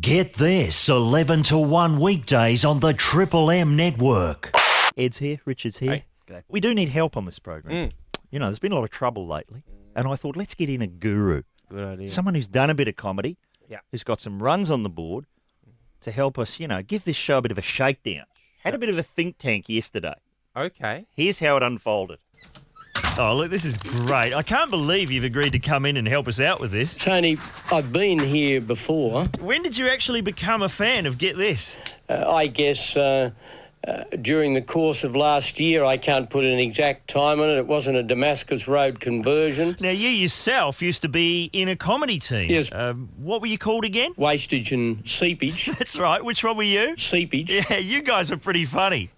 Get this 11 to 1 weekdays on the Triple M network. Ed's here, Richard's here. Hey, g'day. We do need help on this program. You know, there's been a lot of trouble lately, and I thought, let's get in a guru. Good idea. Someone who's done a bit of comedy, Yeah. who's got some runs on the board to help us, give this show a bit of a shakedown. Had a bit of a think tank yesterday. Okay. Here's how it unfolded. Oh, look, this is great. I can't believe you've agreed to come in and help us out with this. Tony, I've been here before. When did you actually become a fan of Get This? I guess during the course of last year. I can't put an exact time on it. It wasn't a Damascus Road conversion. Now, you yourself used to be in a comedy team. Yes. What were you called again? Wastage and Seepage. That's right. Which one were you? Seepage. Yeah, you guys are pretty funny.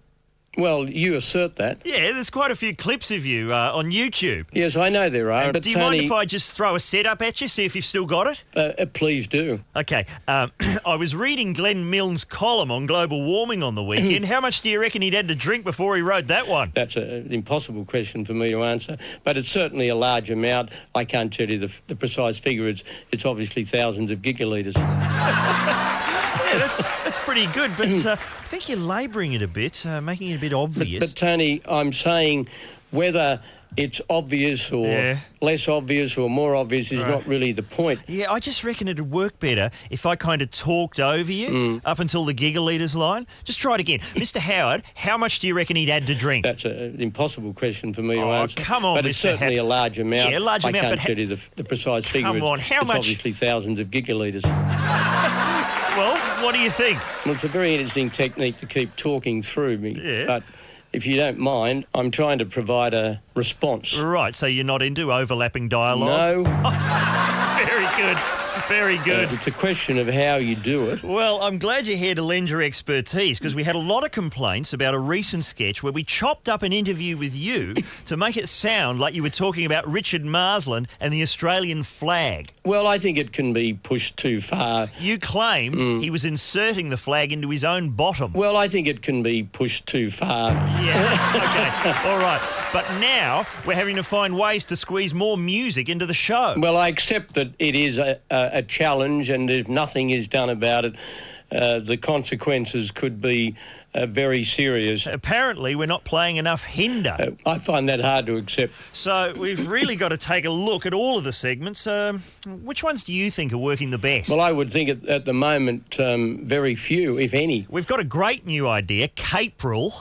Well, you assert that. Yeah, there's quite a few clips of you on YouTube. Yes, I know there are. But Do you Tony, mind if I just throw a setup at you, see if you've still got it? please do. Okay, I was reading Glenn Milne's column on global warming on the weekend. How much do you reckon he'd had to drink before he wrote that one? That's an impossible question for me to answer, but it's certainly a large amount. I can't tell you the precise figure. It's obviously thousands of gigalitres. Yeah, that's pretty good, but I think you're labouring it a bit, making it a bit obvious. But Tony, I'm saying whether it's obvious or less obvious or more obvious is not really the point. Yeah, I just reckon it'd work better if I kind of talked over you up until the gigalitres line. Just try it again. Mr. Howard, how much do you reckon he'd had to drink? That's an impossible question for me to answer. Come on, but it's Mr. certainly a large amount. Yeah, a large amount, I can't but tell you the precise figure. Come on, how it's much? obviously thousands of gigalitres. Well, what do you think? Well, it's a very interesting technique to keep talking through me. Yeah. But if you don't mind, I'm trying to provide a response. Right, so you're not into overlapping dialogue? No. Very good. Very good. It's a question of how you do it. Well, I'm glad you're here to lend your expertise because we had a lot of complaints about a recent sketch where we chopped up an interview with you to make it sound like you were talking about Richard Marsland and the Australian flag. Well, I think it can be pushed too far. You claimed he was inserting the flag into his own bottom. Well, I think it can be pushed too far. Yeah, okay, all right. But now we're having to find ways to squeeze more music into the show. Well, I accept that it is a challenge, and if nothing is done about it, the consequences could be very serious. Apparently, we're not playing enough Hinder. I find that hard to accept. So we've really got to take a look at all of the segments. Which ones do you think are working the best? Well, I would think at the moment, very few, if any. We've got a great new idea, Cape Rule.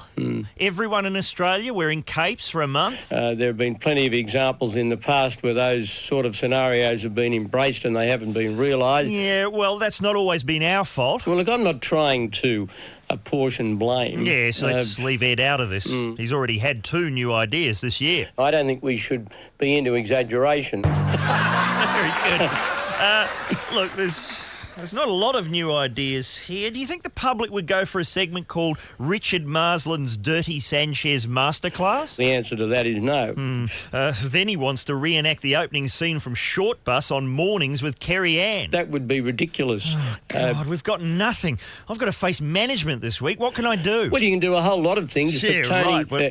Everyone in Australia wearing capes for a month. There have been plenty of examples in the past where those sort of scenarios have been embraced and they haven't been realised. Yeah, well, that's not always been our fault. Well, look, I'm not trying to apportion blame. Yeah, so let's leave Ed out of this. He's already had 2 new ideas this year. I don't think we should be into exaggeration. Very good. Look, there's not a lot of new ideas here. Do you think the public would go for a segment called Richard Marsland's Dirty Sanchez Masterclass? The answer to that is no. Then he wants to reenact the opening scene from Short Bus on Mornings with Kerry Ann. That would be ridiculous. God, we've got nothing. I've got to face management this week. What can I do? Well, you can do a whole lot of things. Yeah, but Tony, right. Well,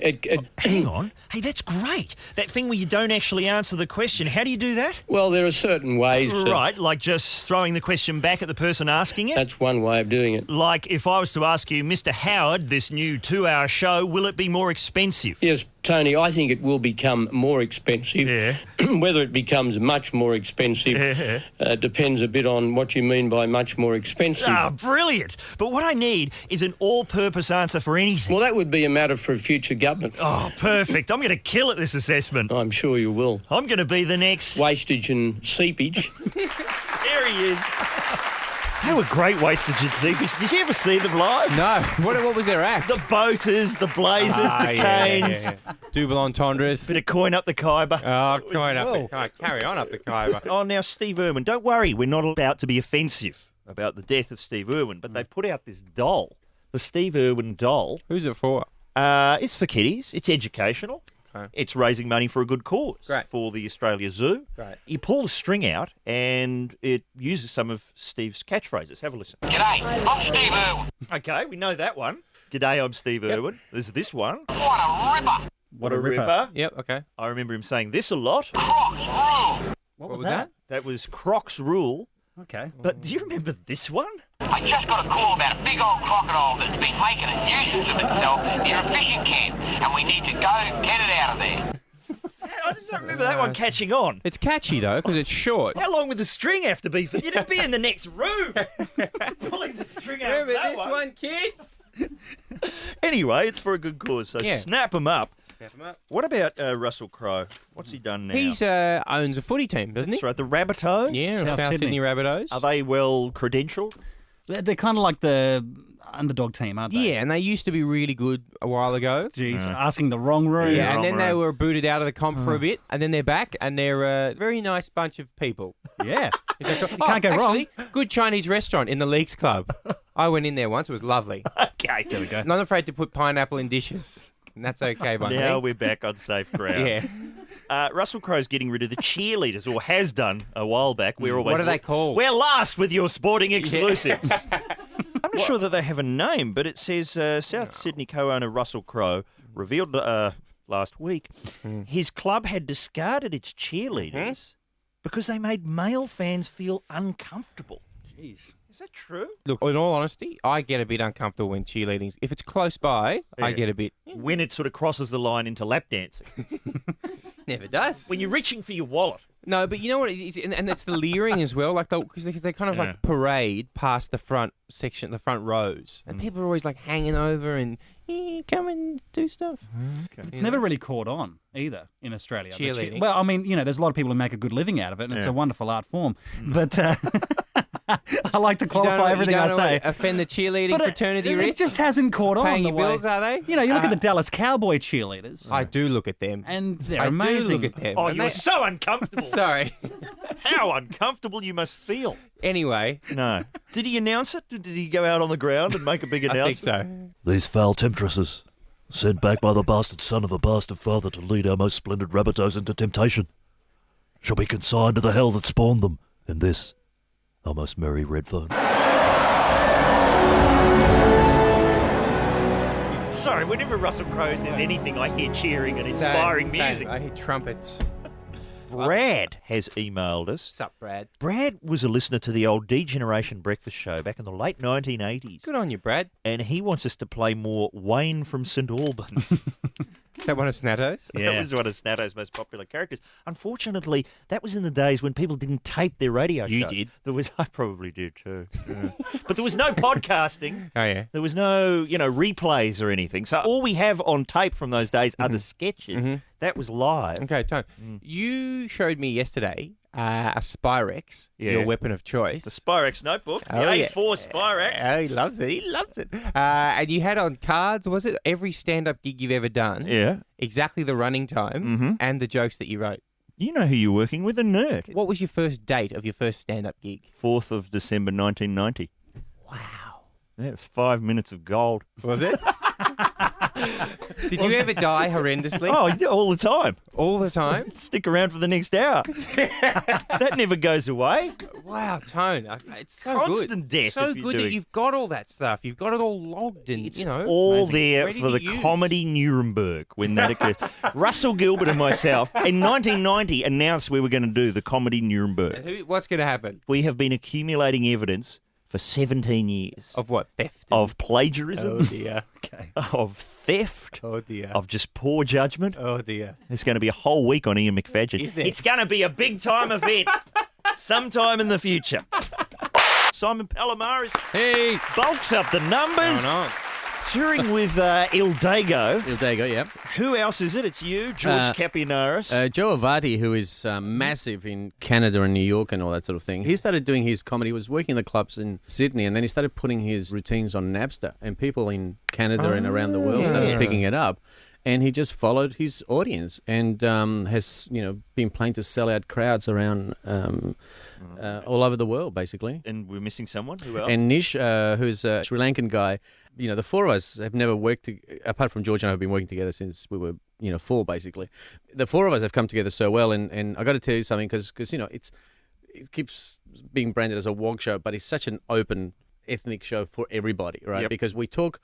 hang on. Hey, that's great. That thing where you don't actually answer the question. How do you do that? well, there are certain ways. Right, like just throwing the question back at the person asking it? That's one way of doing it. Like if I was to ask you, Mr. Howard, this new 2-hour show, will it be more expensive? Yes, Tony, I think it will become more expensive. Yeah. Whether it becomes much more expensive depends a bit on what you mean by much more expensive. Ah, brilliant. But what I need is an all-purpose answer for anything. Well, that would be a matter for a future government. Oh, perfect. I'm going to kill at this assessment. I'm sure you will. I'm going to be the next... Wastage and Seepage. There he is. They were great, Wastage and Seepage. Did you ever see them live? No. What was their act? The boaters, the blazers, the canes. Double entendres. Bit of coin up the Khyber. Oh, coin up the Khyber. Carry on up the Khyber. Oh, now, Steve Irwin, don't worry. We're not about to be offensive about the death of Steve Irwin, but they've put out this doll, the Steve Irwin doll. Who's it for? It's for kiddies. It's educational. Okay. It's raising money for a good cause. Great. For the Australia Zoo. Great. You pull the string out and it uses some of Steve's catchphrases. Have a listen. G'day, I'm Steve Irwin. Okay, we know that one. G'day, I'm Steve Irwin. There's this one. What a ripper. What a ripper. Yep, okay. I remember him saying this a lot. Crocs rule. What was that? That was Croc's Rule. Okay. But do you remember this one? I just got a call about a big old crocodile that's been making a nuisance of itself near a fishing camp, and we need to go get it out of there. I just don't remember that one catching on. It's catchy, though, because it's short. How long would the string have to be for you to be in the next room? Pulling the string out of Remember that this one. one, kids? Anyway, it's for a good cause, so Yeah. snap them up. Snap 'em up. What about Russell Crowe? What's he done now? He's owns a footy team, doesn't he? That's right, the Rabbitohs? Yeah, South South Sydney. Sydney Rabbitohs. Are they well credentialed? They're kind of like the underdog team, aren't they? Yeah, and they used to be really good a while ago. Jeez, asking the wrong room. Yeah, and wrong then they room. were booted out of the comp for a bit, and then they're back, and they're a very nice bunch of people. Yeah. Is that You can't go actually, good Chinese restaurant in the Leagues Club. I went in there once. It was lovely. Okay, there we go. Not afraid to put pineapple in dishes. And that's okay by Now me. we're back on safe ground. Yeah. Russell Crowe's getting rid of the cheerleaders, or has done a while back. We're always What are they called? We're last with your sporting exclusives. I'm not sure that they have a name, but it says South Sydney co-owner Russell Crowe revealed last week his club had discarded its cheerleaders because they made male fans feel uncomfortable. Jeez. Is that true? Look, in all honesty, I get a bit uncomfortable when cheerleading. If it's close by, I Yeah. get a bit. When it sort of crosses the line into lap dancing. Never does. When you're reaching for your wallet. No, but you know what? And it's the leering as well. Like because they kind of Yeah. like parade past the front section, the front rows, and people are always like hanging over and come and do stuff. It's never really caught on either in Australia. the Cheerleading. well, I mean, there's a lot of people who make a good living out of it, and it's Yeah. a wonderful art form. But I like to You don't qualify everything I don't say. offend the cheerleading But fraternity it wrist? just hasn't caught on Paying the your way. bills, are they? You look at the Dallas Cowboy cheerleaders, I do look at them. and they're I amazing. do look at them. Oh, and you're they- so uncomfortable. Sorry. How uncomfortable you must feel. Anyway, No. Did he announce it? Did he go out on the ground and make a big I think announcement? so. These foul temptresses, sent back by the bastard son of a bastard father to lead our most splendid Rabbitohs into temptation, shall be consigned to the hell that spawned them, in this, our most merry red phone. Sorry, whenever Russell Crowe says anything, I hear cheering and inspiring Same. music. I hear trumpets. Brad has emailed us. Sup, Brad? Brad was a listener to the old D-Generation breakfast show back in the late 1980s, Good on you, Brad. and he wants us to play more Wayne from St Albans. Is that one of Snatto's? That was one of Snatto's most popular characters. Unfortunately, that was in the days when people didn't tape their radio You shows. did. I probably did too. Yeah. But there was no podcasting. Oh, yeah. There was no, replays or anything. So all we have on tape from those days are the sketches. That was live. Okay, Tone. You showed me yesterday a Spyrex, Yeah. your weapon of choice. The Spyrex notebook, the Oh, yeah. A4 Spyrex. Oh, he loves it. He loves it. And you had on cards, was it? Every stand-up gig you've ever done. Yeah. Exactly the running time and the jokes that you wrote. You know who you're working with, a nerd. What was your first date of your first stand-up gig? 4th of December 1990. Wow. Yeah, it was 5 minutes of gold. Was it? Did you ever die horrendously? Oh, yeah, all the time. All the time? Stick around for the next hour. That never goes away. Wow, Tone. It's so constant good. death So if you're good that doing- you've got all that stuff. You've got it all logged and, It's you know. all amazing. there Ready for to the use. comedy Nuremberg when that occurs. Russell Gilbert and myself in 1990 announced we were going to do the comedy Nuremberg. And what's going to happen? We have been accumulating evidence for 17 years Of what? Theft? of plagiarism, Oh, dear. of theft, Oh, dear. of just poor judgment. Oh, dear. There's going to be a whole week on Ian McFadgen. Is there? It's going to be a big time event sometime in the future. Simon Palomares Hey. bulks up the numbers. Going on. Touring with Il Dago. Dago, yeah. Who else is it? It's you, George Capionaris. Joe Avati, who is massive in Canada and New York and all that sort of thing, he started doing his comedy. He was working in the clubs in Sydney, and then he started putting his routines on Napster, and people in Canada and around the world started picking it up. And he just followed his audience and has, been playing to sellout crowds around all over the world, basically. And we're missing someone. Who else? And Nish, who's a Sri Lankan guy, the four of us have never worked, apart from George and I have been working together since we were, four, basically. The four of us have come together so well, and I got to tell you something, because it keeps being branded as a wog show, but it's such an open ethnic show for everybody, right? Yep. Because we talk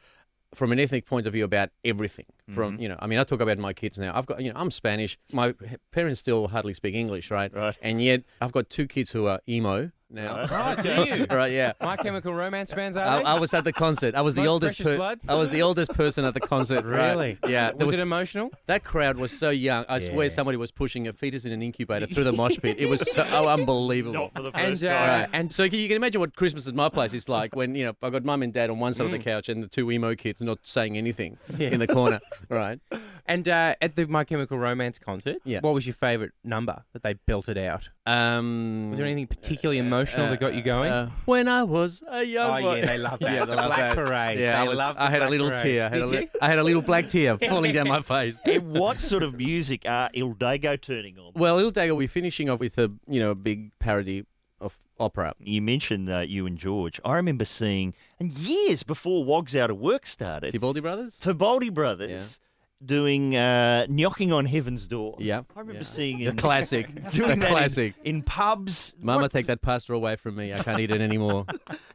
from an ethnic point of view about everything. From I talk about my kids now. I've got I'm Spanish. My parents still hardly speak English, right? Right. And yet I've got two kids who are emo, now. Oh, do you? Right, yeah. My Chemical Romance fans, are I they? was at the concert. I was the Most oldest. precious blood? I was the oldest person at the concert. right? Really? Yeah. There Was it emotional? that crowd was so young. I swear somebody was pushing a fetus in an incubator through the mosh pit. It was so unbelievable. Not for the And first time. And so you can imagine what Christmas at my place is like when, I've got mum and dad on one side of the couch and the two emo kids not saying anything in the corner, right? And at the My Chemical Romance concert, Yeah. what was your favourite number that they belted out? Was there anything particularly emotional that got you going? When I was a young boy. Yeah, they love that. Yeah, the they love Black that. Parade. Yeah, they love the I had a Black little Parade. tear. Did you? I had a little black tear falling down my face. What sort of music are Il Dago turning on? Well, little Dago, we're finishing off with a big parody of opera. You mentioned you and George. I remember seeing, and years before Wogs Out of Work started, Tibaldi Brothers. Tibaldi Brothers doing Knocking on Heaven's Door. Yeah. I remember seeing The in, classic. doing the that classic. in pubs. Mama, What- take that pasta away from me. I can't eat it anymore.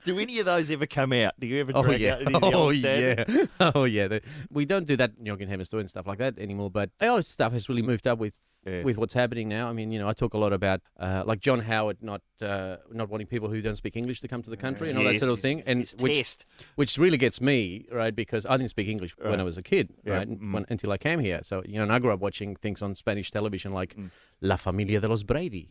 Do any of those ever come out? Do you ever Oh drag yeah. out any of the old standards? yeah. Oh yeah. We don't do that Yoggin Heaven Store and stuff like that anymore. But our stuff has really moved up with what's happening now. I mean, I talk a lot about like John Howard not wanting people who don't speak English to come to the country and all that Yes, sort of thing. And his test. which really gets me, right? Because I didn't speak English when I was a kid, Yeah. right? Until I came here. So, and I grew up watching things on Spanish television like La Familia de los Brady.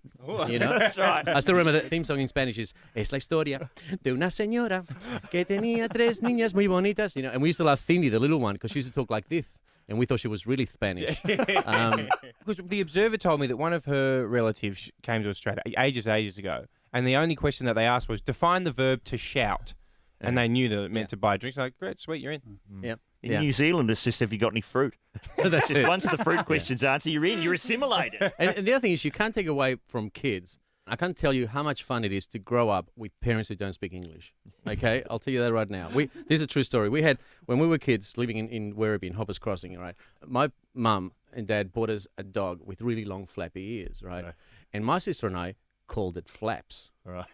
That's right. I still remember the theme song in Spanish es la historia de una señora que tenía tres niñas muy bonitas, and we used to love Cindy, the little one, because she used to talk like this. And we thought she was really Spanish. Because the Observer told me that one of her relatives came to Australia ages ago, and the only question that they asked was, define the verb to shout. And they knew that it meant to buy drinks. Like, great, sweet, you're in. Yeah. In New Zealand, it's just, have you got any fruit? That's Just it. once the fruit questions answer, you're in. You're assimilated. And the other thing is you can't take away from kids. I can't tell you how much fun it is to grow up with parents who don't speak English. Okay? I'll tell you that right now. This is a true story. We had, when we were kids living in Werribee, in Hoppers Crossing, right? My mum and dad bought us a dog with really long flappy ears, right? And my sister and I called it Flaps. Right.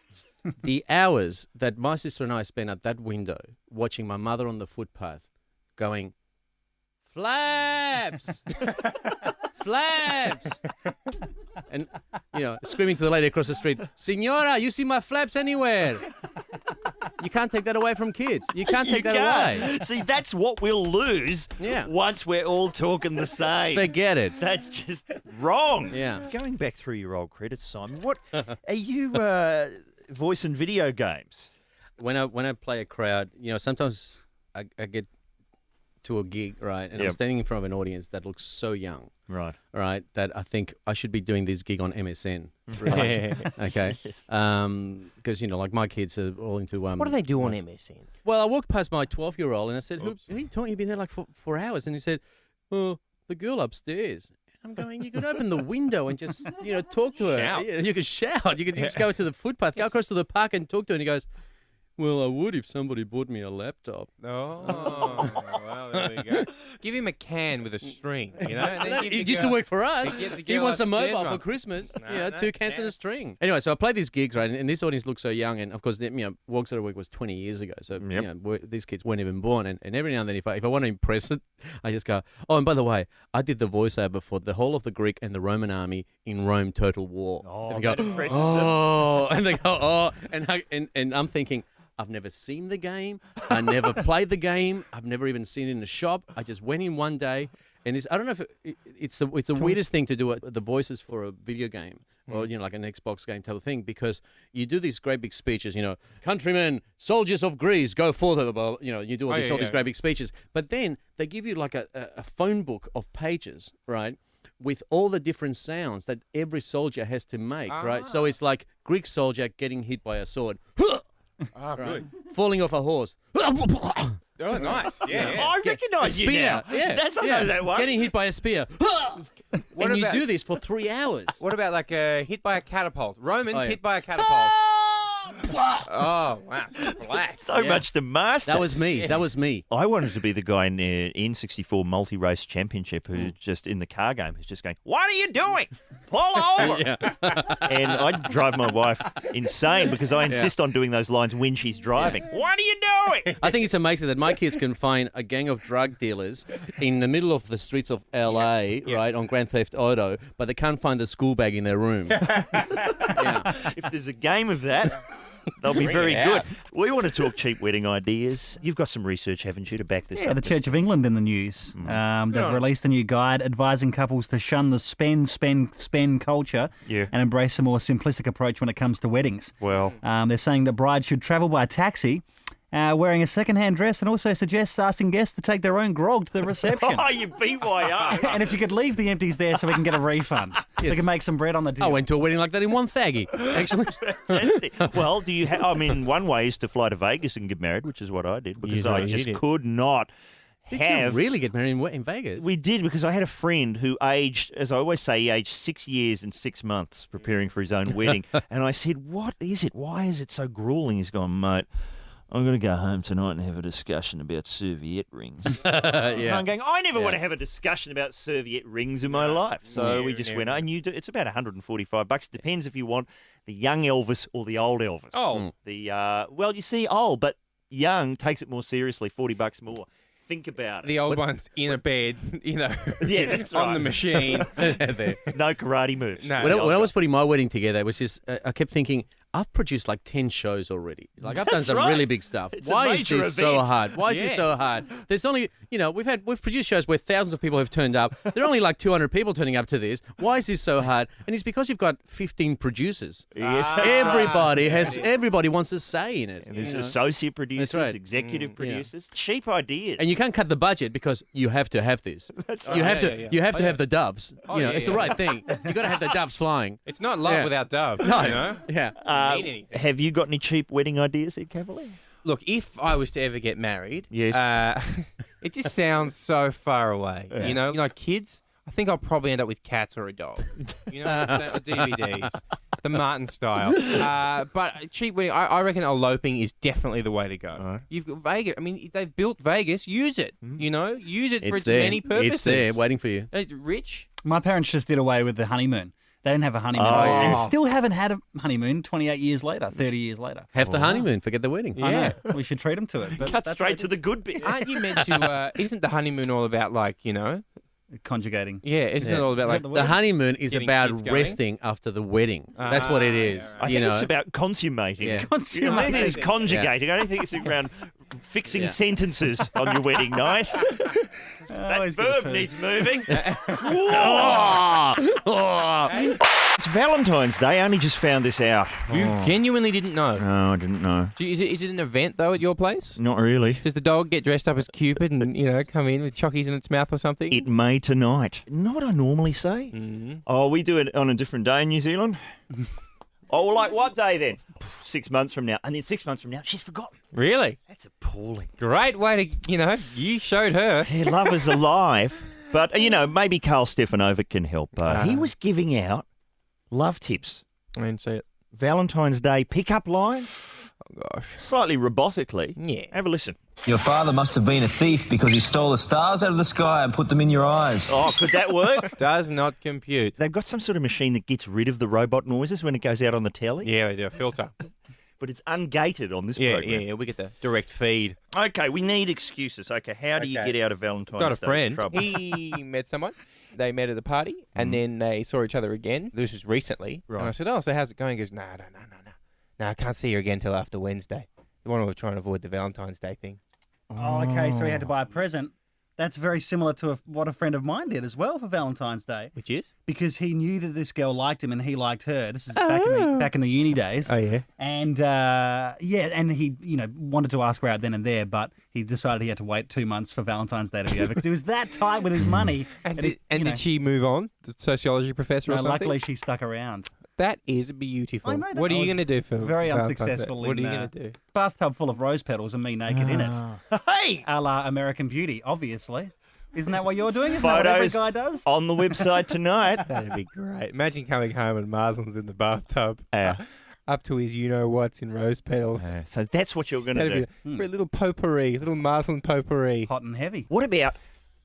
The hours that my sister and I spent at that window watching my mother on the footpath going, Flaps! Flaps! And, screaming to the lady across the street, Senora, you see my flaps anywhere? You can't take that away from kids. You can't take that away. See, that's what we'll lose once we're all talking the same. Forget it. That's just wrong. Yeah. Going back through your old credits, Simon, what are you voice and video games? When I play a crowd, sometimes I get to a gig, right, and I'm standing in front of an audience that looks so young. Right, that I think I should be doing this gig on MSN. Right? Okay. Because, like my kids are all into... What do they do on MSN? Well, I walked past my 12-year-old and I said, who are you talking? You've been there like for hours. And he said, oh, the girl upstairs. I'm going, you could open the window and just, talk to her. Shout. Yeah, you could shout. You could just go to the footpath, go across to the park and talk to her. And he goes, well, I would if somebody bought me a laptop. Oh, well, there we go. Give him a can with a string, And then give He the used to girl- work for us. get the He girl wants a upstairs mobile one. for Christmas. No, 2 cans and a string. Anyway, so I played these gigs, right? And this audience looks so young. And of course, Walks Out of Work was 20 years ago. So these kids weren't even born. And every now and then, if I want to impress it, I just go, oh, and by the way, I did the voiceover for the whole of the Greek and the Roman army in Rome Total War. Oh, and they go, that impresses them. oh, and they go, oh, and I'm thinking, I've never seen the game. I never played the game. I've never even seen it in a shop. I just went in one day, and I don't know if it's the weirdest thing to do the voices for a video game or like an Xbox game type of thing, because you do these great big speeches. Countrymen, soldiers of Greece, go forth. You do all these great big speeches, but then they give you like a phone book of pages, right? With all the different sounds that every soldier has to make, right? So it's like Greek soldier getting hit by a sword. Oh, good. Falling off a horse. Oh, nice. Yeah. I recognise you Spear. now. Yeah. I know that one. Getting hit by a spear. What and you about- do this for 3 hours. What about like hit by a catapult? Romans Oh, yeah. hit by a catapult. Oh, wow. Black. So much to master. That was me. That was me. I wanted to be the guy in the N64 multi-race championship who's just in the car game who's just going, "What are you doing? Pull over!" And I drive my wife insane because I insist on doing those lines when she's driving. What are you doing? I think it's amazing that my kids can find a gang of drug dealers in the middle of the streets of LA, right, on Grand Theft Auto, but they can't find the school bag in their room. If there's a game of that, they'll be very good. We want to talk cheap wedding ideas. You've got some research, haven't you, to back this up? Yeah, the Church of England in the news. They've released a new guide advising couples to shun the spend culture and embrace a more simplistic approach when it comes to weddings. Well, they're saying that brides should travel by taxi, wearing a second-hand dress, and also suggests asking guests to take their own grog to the reception. oh, you BYO. And if you could leave the empties there so we can get a refund. We can make some bread on the deal. I went to a wedding like that in one thaggy, actually. Fantastic. Well, do you one way is to fly to Vegas and get married, which is what I did, because I just could not Did you really get married in Vegas? We did, because I had a friend who aged, as I always say, he aged 6 years and 6 months preparing for his own wedding. And I said, "What is it? Why is it so grueling?" He's gone, "Mate, I'm going to go home tonight and have a discussion about serviette rings." I'm going, I never want to have a discussion about serviette rings in my life. So we just went, it's about $145. Depends if you want the young Elvis or the old Elvis. Oh. Well, you see, old, but young takes it more seriously, $40 more. Think about it. The old one's in a bed, Yeah, that's on right. the machine. No karate moves. No. When I was putting my wedding together, it was just, I kept thinking, I've produced like 10 shows already. Like, I've done That's some right. really big stuff. It's a Why is major this so event. hard? Why is this so hard? There's only, we've produced shows where thousands of people have turned up. There are only like 200 people turning up to this. Why is this so hard? And it's because you've got 15 producers. Everybody wants a say in it. And there's associate producers, right. executive producers. Cheap ideas. And you can't cut the budget because you have to have this. You have to have the doves. It's the right thing. You got to have the doves flying. It's not love without dove. No. Yeah. Mean anything. Have you got any cheap wedding ideas, Ed Cavalier? Look, if I was to ever get married, Yes. it just sounds so far away. Yeah. Kids, I think I'll probably end up with cats or a dog. You know what I'm saying? Or DVDs. The Martin style. But cheap wedding, I reckon eloping is definitely the way to go. Right. You've got Vegas. I mean, they've built Vegas. Use it. Use it for its there. many purposes. It's there, waiting for you. Rich. My parents just did away with the honeymoon. They didn't have a honeymoon and still haven't had a honeymoon 28 years later, 30 years later. Have the honeymoon, forget the wedding. I know. We should treat them to it. But Cut that's straight what to the good bit. Aren't you meant to? Isn't the honeymoon all about conjugating. Yeah, isn't it all about like The honeymoon is Getting about kids going? resting after the wedding. That's what it is. I think it's about consummating. Yeah. I think it's conjugating. I don't think it's around fixing sentences on your wedding night. That verb needs moving. It's Valentine's Day. I only just found this out. You genuinely didn't know. No, I didn't know. Is it an event though at your place? Not really. Does the dog get dressed up as Cupid and come in with chockies in its mouth or something? It may tonight. Not what I normally say. Mm-hmm. Oh, we do it on a different day in New Zealand. Oh, well, like what day then? 6 months from now. And then 6 months from now, she's forgotten. Really? That's appalling. Great way to, you showed her. Her love is alive. But, maybe Carl Stefanovic can help. He was giving out love tips. I didn't see it. Valentine's Day pickup line. Oh, gosh. Slightly robotically. Yeah. Have a listen. Your father must have been a thief because he stole the stars out of the sky and put them in your eyes. Oh, could that work? Does not compute. They've got some sort of machine that gets rid of the robot noises when it goes out on the telly. Yeah, they do a filter. But it's ungated on this program. Yeah, we get the direct feed. Okay, we need excuses. Okay, how do you get out of Valentine's Got a Day friend. trouble? He met someone. They met at the party, and then they saw each other again. This was recently. Right. And I said, "Oh, so how's it going?" He goes, "No. I can't see her again till after Wednesday." The one who was trying to avoid the Valentine's Day thing. Oh, okay. So he had to buy a present. That's very similar to what a friend of mine did as well for Valentine's Day. Which is? Because he knew that this girl liked him and he liked her. This is back in the uni days. Oh, yeah. And and he wanted to ask her out then and there, but he decided he had to wait 2 months for Valentine's Day to be over because he was that tight with his money. Did she move on? The sociology professor or something? Luckily she stuck around. That is beautiful. I know that. What are you going to do for very Valentine's Day? unsuccessful? What are you going to do? Bathtub full of rose petals and me naked in it. Hey! A la American Beauty, obviously. Isn't that what you're doing? Isn't that what every Photos guy does? on the website tonight. That'd be great. Imagine coming home and Marsland's in the bathtub. up to his you-know-what's in rose petals. So that's what you're going to do. For a little potpourri, little muslin potpourri. Hot and heavy. What about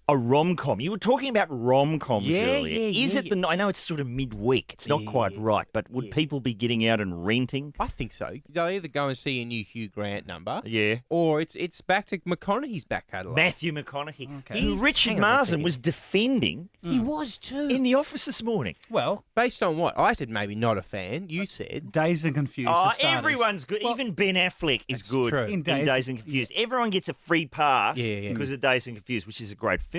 a rom-com? You were talking about rom-coms earlier. Yeah, Is it the... I know it's sort of midweek. It's not quite right, but would people be getting out and renting? I think so. They'll either go and see a new Hugh Grant number, Yeah. or it's back to McConaughey's back catalogue. Matthew McConaughey, Okay. who Richard hang on a Marsden second. was defending He was too. in the office this morning. Well, Based on what? I said maybe not a fan. You said. Dazed and Confused Oh, for starters. everyone's good. Even Ben Affleck is That's good true. in In Dazed and Confused. Everyone gets a free pass Yeah. because of Dazed and Confused, which is a great film.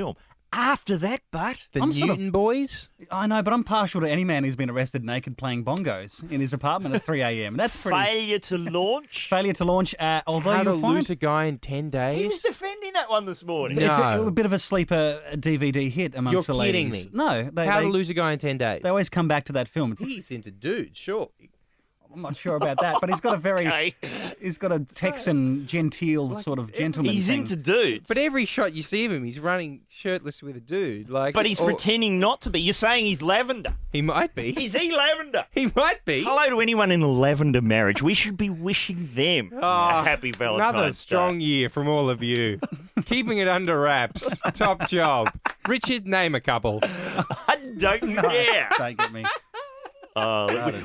After that, but... The I'm sort of- Newton Boys? I know, but I'm partial to any man who's been arrested naked playing bongos in his apartment at 3 a.m. That's pretty... Failure to launch. Failure to launch, although How to you'll find... lose a guy in 10 days? He was defending that one this morning. No. It's a bit of a sleeper DVD hit amongst You're the kidding ladies. me. No, How they to lose a guy in 10 days? they always come back to that film. He's into dudes, surely. I'm not sure about that, but he's got a very... Okay. He's got a Texan genteel sort of gentleman He's thing. into dudes. But every shot you see of him, he's running shirtless with a dude. But he's pretending not to be. You're saying he's lavender. He might be. Is he lavender? He might be. Hello to anyone in a lavender marriage. We should be wishing them a happy Valentine's Another Day. strong year from all of you. Keeping it under wraps. Top job. Richard, name a couple. Don't you dare. Don't get me.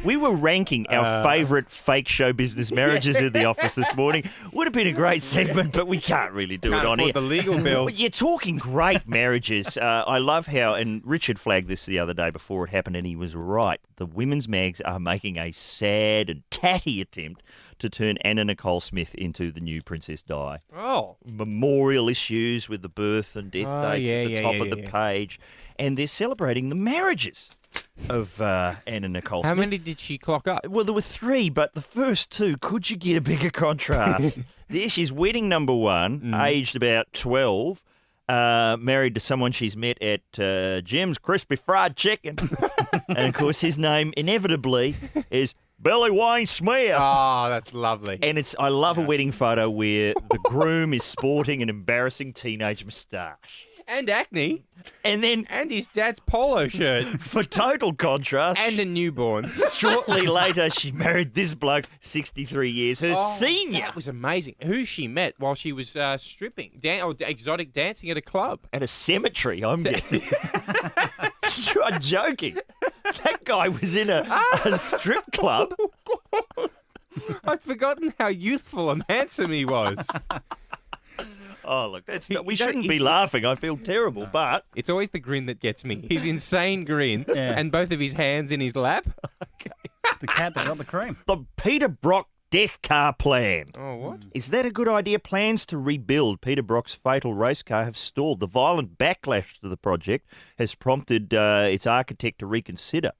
We were ranking our favourite fake show business marriages in the office this morning. Would have been a great segment, but we can't really do Can't it on afford here. the legal bills. But you're talking great marriages. I love how, and Richard flagged this the other day before it happened, and he was right. The women's mags are making a sad and tatty attempt to turn Anna Nicole Smith into the new Princess Di. Oh. Memorial issues with the birth and death Oh, dates at the yeah, top yeah, of the yeah. page, and they're celebrating the marriages of Anna Nicole How Smith. many did she clock up? Well, there were 3, but the first 2, could you get a bigger contrast? There she's wedding number 1, aged about 12, married to someone she's met at Jim's Crispy Fried Chicken. And, of course, his name inevitably is Billy Wayne Smith. Oh, that's lovely. And I love a wedding photo where the groom is sporting an embarrassing teenage moustache. And acne. And then, And his dad's polo shirt. for total contrast, And a newborn. shortly later, she married this bloke, 63 years, her senior. That was amazing. Who she met while she was stripping, exotic dancing at a club. At a cemetery, I'm guessing. You are joking. That guy was in a strip club. I'd forgotten how youthful and handsome he was. Oh, look, we you don't- shouldn't be he's- laughing. I feel terrible, but It's always the grin that gets me. His insane grin and both of his hands in his lap. The cat that got the cream. the Peter Brock death car plan. Oh, what? Is that a good idea? Plans to rebuild Peter Brock's fatal race car have stalled. The violent backlash to the project has prompted its architect to reconsider.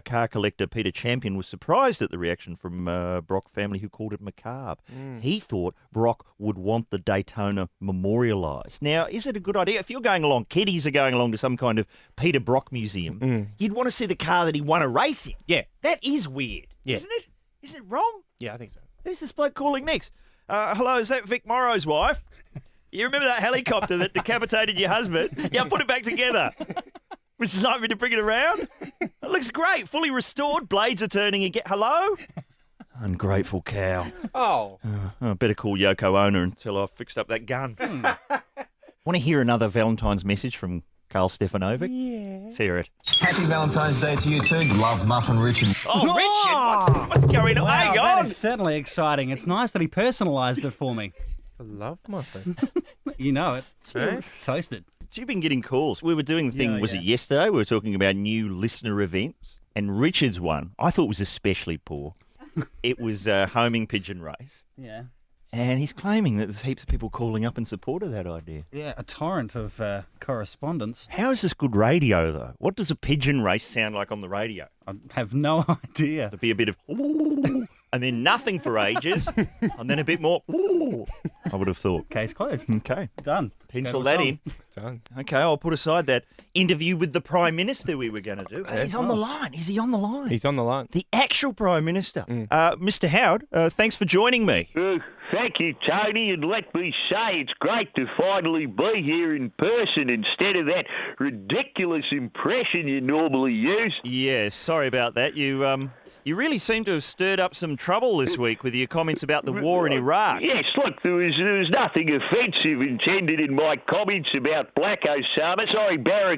Car collector Peter Champion was surprised at the reaction from Brock family, who called it macabre. He thought Brock would want the Daytona memorialised. Now, is it a good idea? If you're going along, kiddies are going along to some kind of Peter Brock museum, you'd want to see the car that he won a race in. Yeah. That is weird, Yeah. isn't it? Is it wrong? Yeah, I think so. Who's this bloke calling next? Hello, is that Vic Morrow's wife? You remember that helicopter that decapitated your husband? Yeah, put it back together. Would you like me to bring it around? It looks great. Fully restored. Blades are turning again. Hello? Ungrateful cow. Oh. I better call Yoko Ono until I've fixed up that gun. Want to hear another Valentine's message from Carl Stefanovic? Yeah. Let's hear it. Happy Valentine's Day to you too. Love, Muff and Richard. Oh, Richard, what's going on? Wow, Hang that on. is certainly exciting. It's nice that he personalised it for me. A love muffin. You know it. Eh? Toasted. You've been getting calls. We were doing the thing, Yeah, was yeah. it yesterday? We were talking about new listener events. And Richard's one, I thought was especially poor. It was a homing pigeon race. Yeah. And he's claiming that there's heaps of people calling up in support of that idea. Yeah, a torrent of correspondence. How is this good radio, though? What does a pigeon race sound like on the radio? I have no idea. There'd be a bit of... and then nothing for ages, and then a bit more... I would have thought. Case closed. Okay. Done. Pencil Go to a that song. in. Done. Okay, I'll put aside that interview with the Prime Minister we were going to do. He's on the line. Is he on the line? He's on the line. The actual Prime Minister. Mr. Howard, thanks for joining me. Thank you, Tony, and let me say it's great to finally be here in person instead of that ridiculous impression you normally use. Yeah, sorry about that. You You really seem to have stirred up some trouble this week with your comments about the war in Iraq. Yes, look, there was nothing offensive intended in my comments about Barack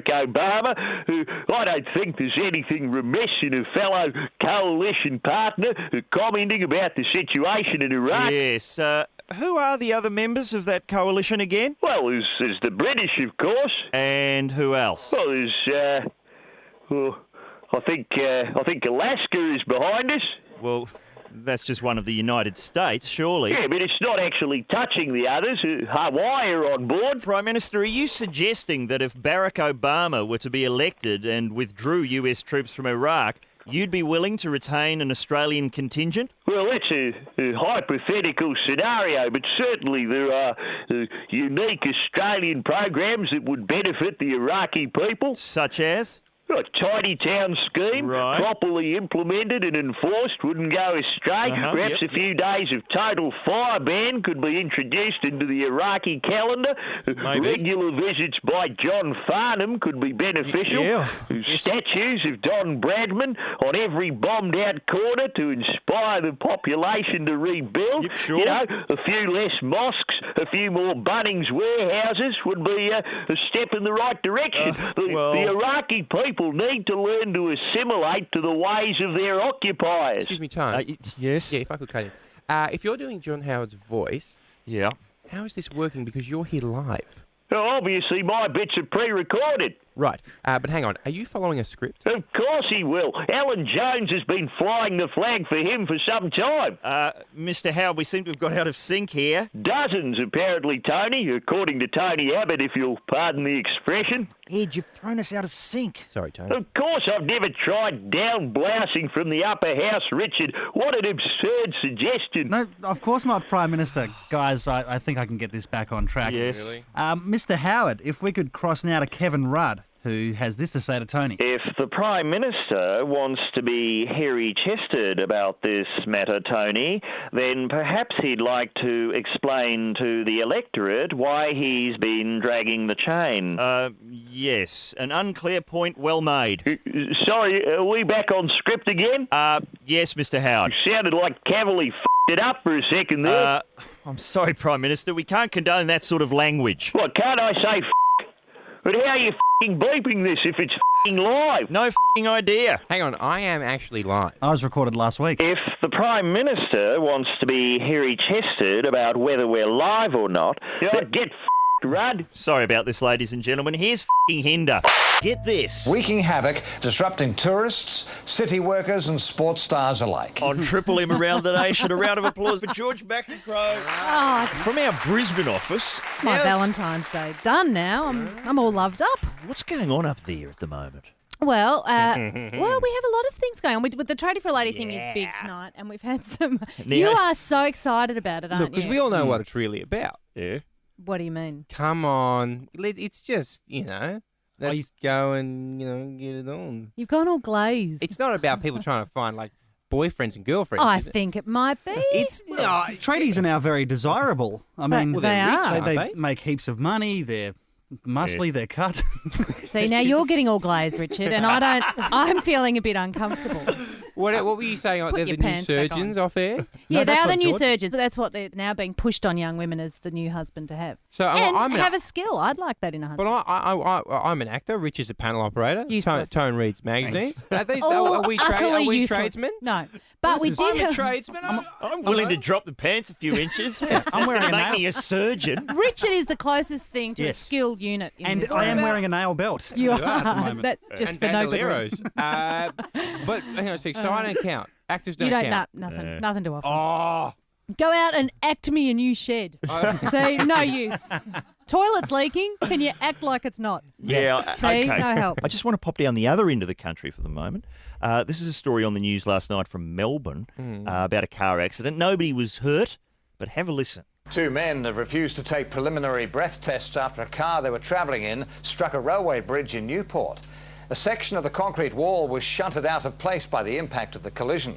Obama, who I don't think there's anything remiss in a fellow coalition partner commenting about the situation in Iraq. Yes. Who are the other members of that coalition again? Well, there's the British, of course. And who else? Well, there's, I think Alaska is behind us. Well, that's just one of the United States, surely. Yeah, but it's not actually touching the others. Hawaii are on board. Prime Minister, are you suggesting that if Barack Obama were to be elected and withdrew US troops from Iraq, you'd be willing to retain an Australian contingent? Well, that's a hypothetical scenario, but certainly there are unique Australian programs that would benefit the Iraqi people. Such as? A tidy town scheme, right, properly implemented and enforced, wouldn't go astray. Perhaps a few days of total fire ban could be introduced into the Iraqi calendar. Maybe. Regular visits by John Farnham could be beneficial. Yeah. Statues of Don Bradman on every bombed-out corner to inspire the population to rebuild. Yep, sure. You know, a few less mosques, a few more Bunnings warehouses would be a step in the right direction. The Iraqi people need to learn to assimilate to the ways of their occupiers. Excuse me, Tone. Yes? Yeah, if I could cut in. If you're doing John Howard's voice, Yeah. how is this working? Because you're here live. Well, obviously, my bits are pre-recorded. Right. But hang on. Are you following a script? Of course he will. Alan Jones has been flying the flag for him for some time. Mr. Howard, we seem to have got out of sync here. Dozens, apparently, Tony, according to Tony Abbott, if you'll pardon the expression. Ed, you've thrown us out of sync. Sorry, Tony. Of course, I've never tried down-blousing from the upper house, Richard. What an absurd suggestion. No, of course not, Prime Minister. Guys, I think I can get this back on track. Yes. Really? Mr. Howard, if we could cross now to Kevin Rudd, who has this to say to Tony. If the Prime Minister wants to be hairy-chested about this matter, Tony, then perhaps he'd like to explain to the electorate why he's been dragging the chain. Yes. An unclear point well made. Sorry, are we back on script again? Yes, Mr. Howard. You sounded like Cavalier f***ed it up for a second there. I'm sorry, Prime Minister. We can't condone that sort of language. What, can't I say f***? But how are you f***ing bleeping this if it's f***ing live? No f***ing idea. Hang on. I am actually live. I was recorded last week. If the Prime Minister wants to be hairy-chested about whether we're live or not... Get f***ed, Rudd. Sorry about this, ladies and gentlemen. Here's f***ing Hinder. Get this. Wreaking havoc, disrupting tourists, city workers and sports stars alike. On Triple M around the nation, a round of applause for George McEncroe. From our Brisbane office. It's my Valentine's Day done now. I'm all loved up. What's going on up there at the moment? Well, we have a lot of things going on. With the Tradey for a Lady thing is big tonight, and we've had some... You are so excited about it, aren't you? Look, because we all know what it's really about. Yeah. What do you mean? Come on. It's just, let's go and, get it on. You've gone all glazed. It's not about people trying to find, boyfriends and girlfriends, I is it? think it might be. It's not. Tradies are now very desirable. I mean, they're rich, aren't they they? make heaps of money. They're muscly. They're cut. See, now you're getting all glazed, Richard, and I'm feeling a bit uncomfortable. What were you saying? Put They're your the new pants back surgeons on. off air? Yeah, they that's are the what new George- surgeons. But that's what they're now being pushed on young women as the new husband to have. So And I'm have a skill. I'd like that in a husband. But I'm an actor. Rich is a panel operator. Useless. Tone reads magazines. Are we utterly useless. tradesmen? No. But we did I'm a have... tradesman. I'm willing to drop the pants a few inches. I'm wearing a Make nail. me a surgeon. Richard is the closest thing to a Yes. skilled unit in And this I am room. wearing a nail belt. You at the are. moment. That's just and for no good reason. bandoleros. But hang on a sec. So I don't count. Actors don't You don't count. nothing to offer. Oh. Go out and act me a new shed. See, no use. Toilet's leaking. Can you act like it's not? Yeah, See, okay. no help. I just want to pop down the other end of the country for the moment. This is a story on the news last night from Melbourne about a car accident. Nobody was hurt, but have a listen. Two men have refused to take preliminary breath tests after a car they were travelling in struck a railway bridge in Newport. A section of the concrete wall was shunted out of place by the impact of the collision.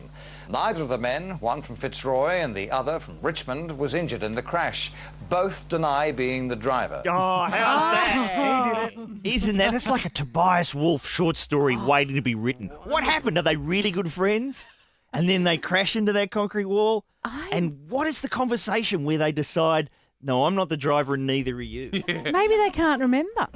Neither of the men, one from Fitzroy and the other from Richmond, was injured in the crash. Both deny being the driver. Oh, how's that? Isn't that? That's like a Tobias Wolff short story waiting to be written. What happened? Are they really good friends? and then they crash into that concrete wall. And what is the conversation where they decide, no, I'm not the driver and neither are you? Maybe they can't remember.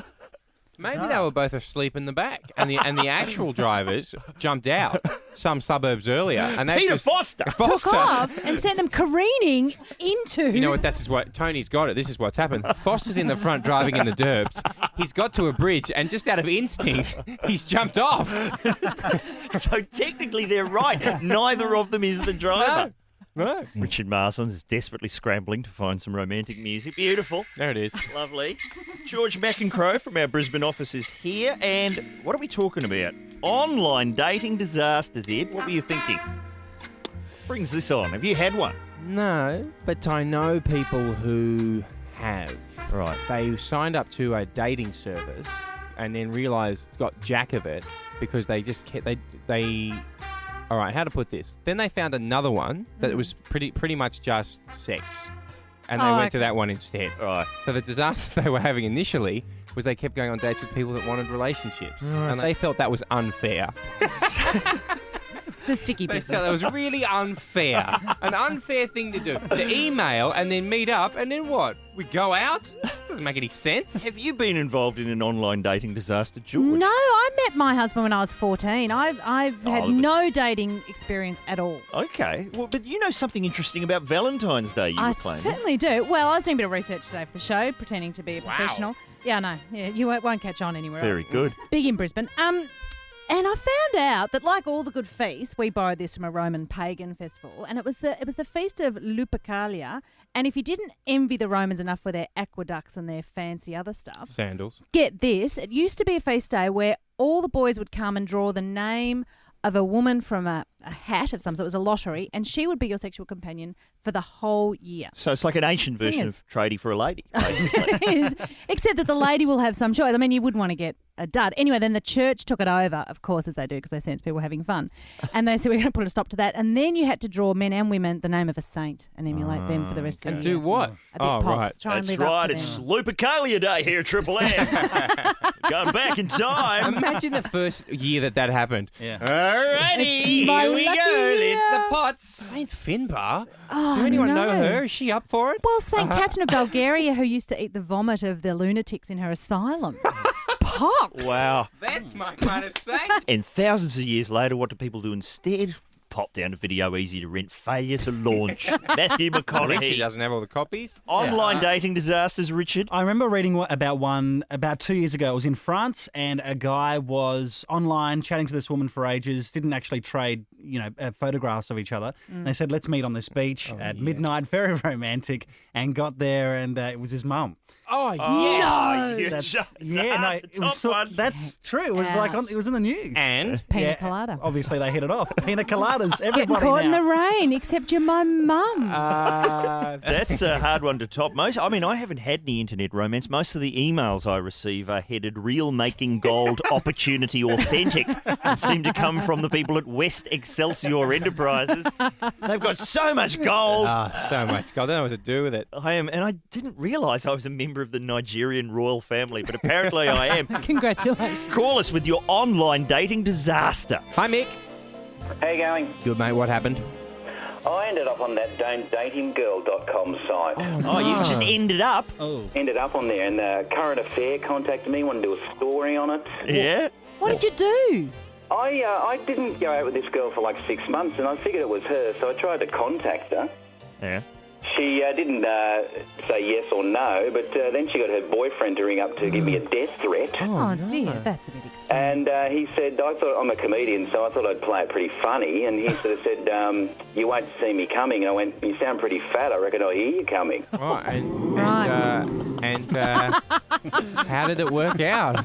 Maybe they were both asleep in the back, and the actual drivers jumped out some suburbs earlier, and they Peter just Foster took off and sent them careening into. You know what? This is what Tony's got it. This is what's happened. Foster's in the front driving in the dirbs. He's got to a bridge, and just out of instinct, he's jumped off. So technically, they're right. Neither of them is the driver. No. Richard Marsland is desperately scrambling to find some romantic music. Beautiful. There it is. Lovely. George McEncroe from our Brisbane office is here. And what are we talking about? Online dating disasters, Ed. What were you thinking? Brings this on. Have you had one? No, but I know people who have. Right. They signed up to a dating service and then realised, got jack of it, because they just kept, they all right, how to put this? Then they found another one that was pretty much just sex. And they went to that one instead. Right. So the disasters they were having initially was they kept going on dates with people that wanted relationships. Right. And they felt that was unfair. It's a sticky They business. felt that was really unfair. An unfair thing to do. To email and then meet up and then what? We go out? Doesn't make any sense. Have you been involved in an online dating disaster, George? No, I met my husband when I was 14. I've had no dating experience at all. Okay. Well, but you know something interesting about Valentine's Day, you I were claiming. certainly do. Well, I was doing a bit of research today for the show, pretending to be a professional. Yeah, no. Yeah, you won't catch on anywhere Very else. good. Big in Brisbane. And I found out that, like all the good feasts, we borrowed this from a Roman pagan festival, and it was the feast of Lupercalia. And if you didn't envy the Romans enough for their aqueducts and their fancy other stuff, Sandals. get this, it used to be a feast day where all the boys would come and draw the name of a woman from a hat of some sort. It was a lottery, and she would be your sexual companion for the whole year. So it's like an ancient version of Tradey for a lady. It is, except that the lady will have some choice. I mean, you wouldn't want to get a dud. Anyway, then the church took it over, of course, as they do, because they sense people having fun. And they said, we're going to put a stop to that. And then you had to draw, men and women, the name of a saint and emulate them for the rest of the year. And do what? A bit pops. Right. Try and That's live up right. to It's them. Lupercalia Day here at Triple M. Going back in time. Imagine the first year that happened. Yeah. Alrighty, It's my here we lucky go. year. It's the pots. Saint Finbar. Oh, Does anyone know no. her? Is she up for it? Well, St. Catherine of Bulgaria, who used to eat the vomit of the lunatics in her asylum. Pox! Wow. That's my kind of saint. And thousands of years later, what do people do instead? Pop down to Video Easy to Rent, failure to launch. Matthew Richie McConaughey. doesn't have all the copies. Online dating disasters, Richard. I remember reading about one about 2 years ago. It was in France, and a guy was online chatting to this woman for ages, didn't actually trade, photographs of each other. And they said, let's meet on this beach at midnight, very romantic, and got there, and it was his mum. Oh, yes. You That's, just yeah, no, hard to it was top one. that's true. It was it was in the news. And Pina colada. Obviously, they hit it off. Pina coladas, Getting everybody caught in now. the rain, except you're my mum. That's a hard one to top. I haven't had any internet romance. Most of the emails I receive are headed real making gold opportunity authentic and seem to come from the people at West Excelsior Enterprises. They've got so much gold. so much. God, I don't know what to do with it. And I didn't realise I was a member of the Nigerian royal family, but apparently I am. Congratulations. Call us with your online dating disaster. Hi, Mick. How you going? Good, mate. What happened? I ended up on that don'tdatinggirl.com site. Oh, you just ended up? Ended up on there, and the Current Affair contacted me, wanted to do a story on it. Yeah? What did you do? I didn't go out with this girl for like 6 months, and I figured it was her, so I tried to contact her. Yeah. She didn't say yes or no, but then she got her boyfriend to ring up to give me a death threat. Oh, dear, that's a bit extreme. And he said, I thought I'm a comedian, so I thought I'd play it pretty funny. And he sort of said, you won't see me coming. And I went, you sound pretty fat. I reckon I'll hear you coming. Right. And how did it work out?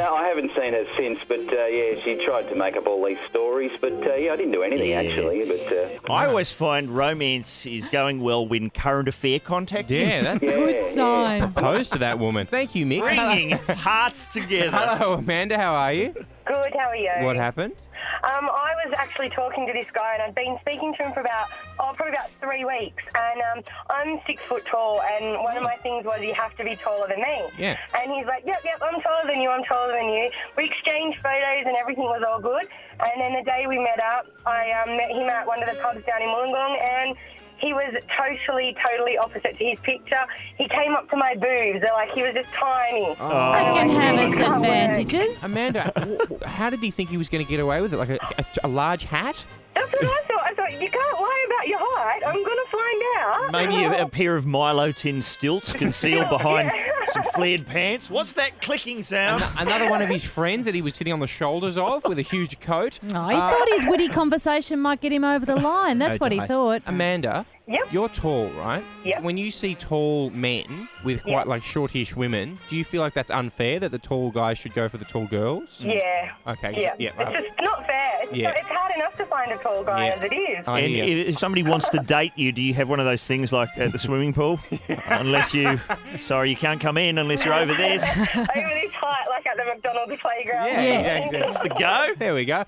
I haven't seen her since, but yeah, she tried to make up all these stories. But yeah, I didn't do anything actually. But I always find romance is going well when Current Affair contact you. Yeah, that's Good sign. opposed to that woman. Thank you, Mick. Bringing hearts together. Hello, Amanda. How are you? Good, how are you? What happened? I was actually talking to this guy, and I'd been speaking to him for probably about 3 weeks. And I'm 6 foot tall, and one of my things was you have to be taller than me. Yeah. And he's like, yep, I'm taller than you. We exchanged photos, and everything was all good. And then the day we met up, I met him at one of the pubs down in Wollongong, and he was totally opposite to his picture. He came up to my boobs. They're like, he was just tiny. It can have its advantages. Amanda, how did he think he was going to get away with it? Like a large hat? That's what I thought. I thought, you can't lie about your height. I'm going to find out. Maybe a pair of Milo tin stilts concealed behind some flared pants. What's that clicking sound? Another one of his friends that he was sitting on the shoulders of with a huge coat. Oh, he thought his witty conversation might get him over the line. That's what he thought. Amanda, Yep. you're tall, right? Yep. When you see tall men with quite like shortish women, do you feel like that's unfair that the tall guys should go for the tall girls? Yeah. Okay. Yeah. Yeah. It's just not fair. It's hard enough to find a tall guy as it is. And if somebody wants to date you, do you have one of those things like at the swimming pool? Sorry, you can't come in unless you're over this. Over this height, like at the McDonald's playground. Yes. That's the go. There we go.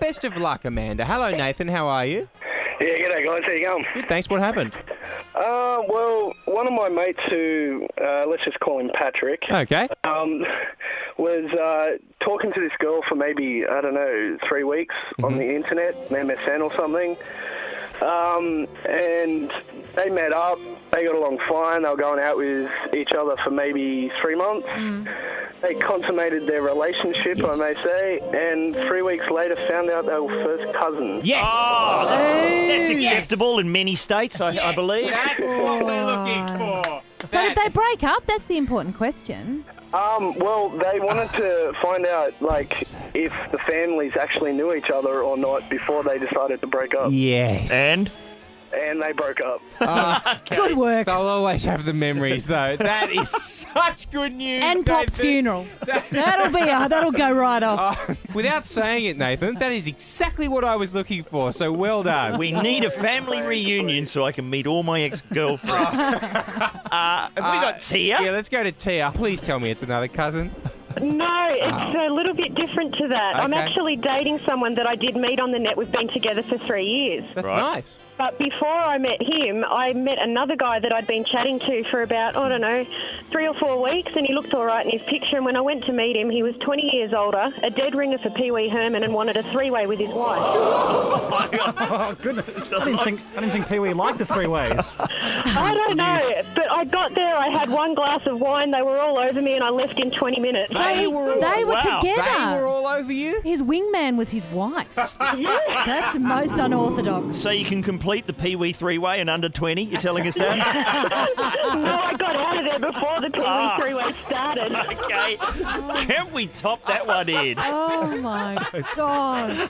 Best of luck, Amanda. Hello, Nathan. How are you? Yeah, g'day guys, how you going? Good, thanks. What happened? Well, one of my mates who, let's just call him Patrick, Okay. was talking to this girl for maybe, 3 weeks on the internet, MSN or something, and they met up, they got along fine, they were going out with each other for maybe 3 months. They consummated their relationship, I may say, and 3 weeks later found out they were first cousins. Yes! Oh, that's acceptable in many states, I believe. That's what we're looking for. So did they break up? That's the important question. Well, they wanted to find out, if the families actually knew each other or not before they decided to break up. Yes. And they broke up. Good work. They'll always have the memories, though. That is such good news. And Pop's funeral. That'll go right off. Without saying it, Nathan, that is exactly what I was looking for. So well done. We need a family reunion so I can meet all my ex-girlfriends. Have we got Tia? Yeah, let's go to Tia. Please tell me it's another cousin. No, it's a little bit different to that. Okay. I'm actually dating someone that I did meet on the net. We've been together for 3 years. That's nice. But before I met him, I met another guy that I'd been chatting to for about, 3 or 4 weeks, and he looked all right in his picture. And when I went to meet him, he was 20 years older, a dead ringer for Pee Wee Herman, and wanted a three-way with his wife. Oh, goodness. I didn't think Pee Wee liked the three ways. I don't know, but I got there, I had one glass of wine, they were all over me, and I left in 20 minutes. They were together. They were all over you? His wingman was his wife. That's most unorthodox. So you can complete the Pee Wee three-way in under 20, you're telling us that? No, I got out of there before the Pee Wee three-way started. Okay. Can we top that one in? Oh, my God.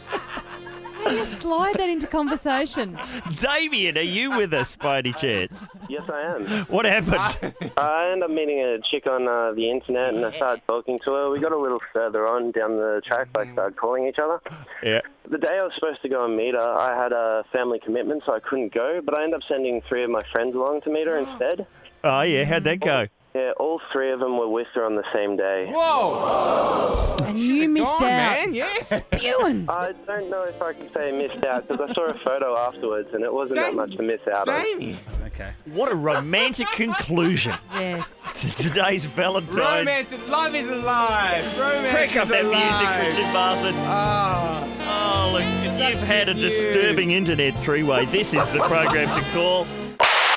How do you slide that into conversation? Damien, are you with us by any chance? Yes, I am. What happened? I ended up meeting a chick on the internet, and I started talking to her. We got a little further on down the track, like started calling each other. Yeah. The day I was supposed to go and meet her, I had a family commitment, so I couldn't go, but I ended up sending 3 of my friends along to meet her instead. Oh, yeah, how'd that go? Yeah, all 3 of them were with her on the same day. Whoa! And you missed out. Man, yes. Spewing. I don't know if I can say missed out, because I saw a photo afterwards, and it wasn't that much to miss out on. Okay. What a romantic conclusion Yes. to today's Valentines. Romance and love is alive. Romance Crack up is that alive. music, Richard Marsden. Oh, look, if you've had a disturbing internet three-way, this is the program to call.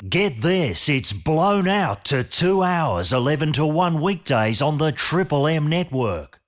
Get this, it's blown out to 2 hours, 11 to 1 weekdays on the Triple M network.